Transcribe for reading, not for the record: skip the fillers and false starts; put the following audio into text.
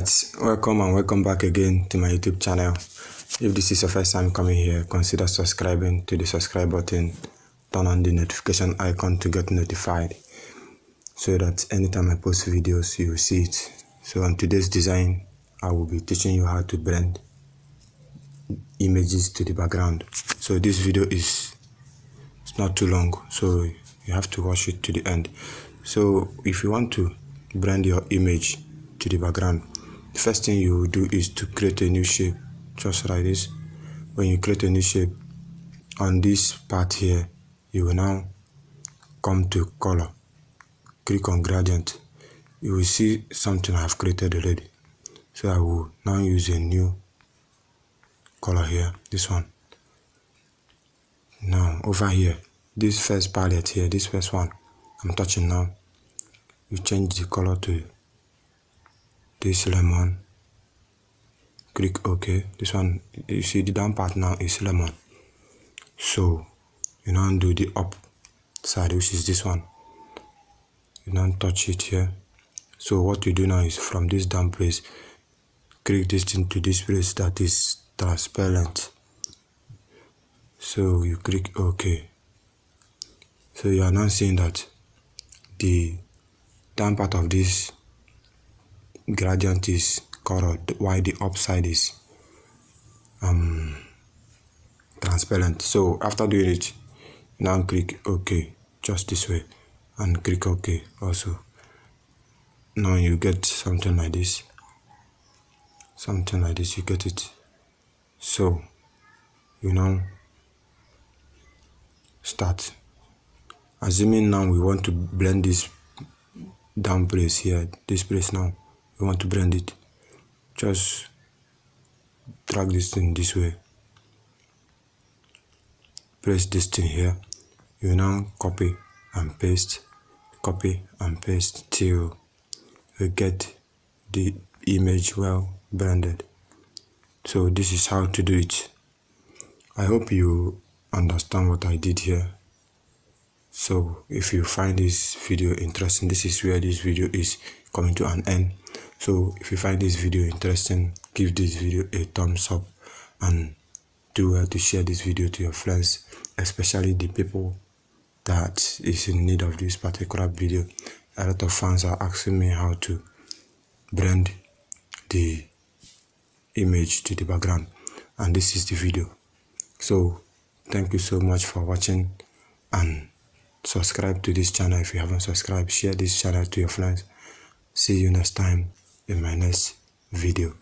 Alright, welcome and welcome back again to my YouTube channel. If this is your first time coming here, consider subscribing to the subscribe button, turn on the notification icon to get notified so that anytime I post videos you will see it. So on today's design, I will be teaching you how to blend images to the background. So this video it's not too long, so you have to watch it to the end. So if you want to blend your image to the background, the first thing you will do is to create a new shape, just like this. When you create a new shape, on this part here, you will now come to color, click on gradient. You will see something I have created already. So I will now use a new color here, this one. Now over here, this first palette here, this first one I'm touching now, you change the color to this lemon, click OK. This one, you see the down part now is lemon. So you now do the up side, which is this one. You now touch it here. So what you do now is from this down place, click this thing to this place that is transparent. So you click OK. So you are now seeing that the down part of this gradient is colored while the upside is transparent. So after doing it, now click OK, just this way, and click OK also. Now you get something like this, you get it. So you now start. Assuming now we want to blend this down place here, this place now, we want to blend it. Just drag this thing this way, press this thing here. You now copy and paste till you get the image well blended. So this is how to do it. I hope you understand what I did here. So if you find this video interesting, this is where this video is coming to an end. So if you find this video interesting, give this video a thumbs up and do well to share this video to your friends, especially the people that is in need of this particular video. A lot of fans are asking me how to blend the image to the background, and this is the video. So thank you so much for watching, and subscribe to this channel if you haven't subscribed. Share this channel to your friends. See you next time in my next video.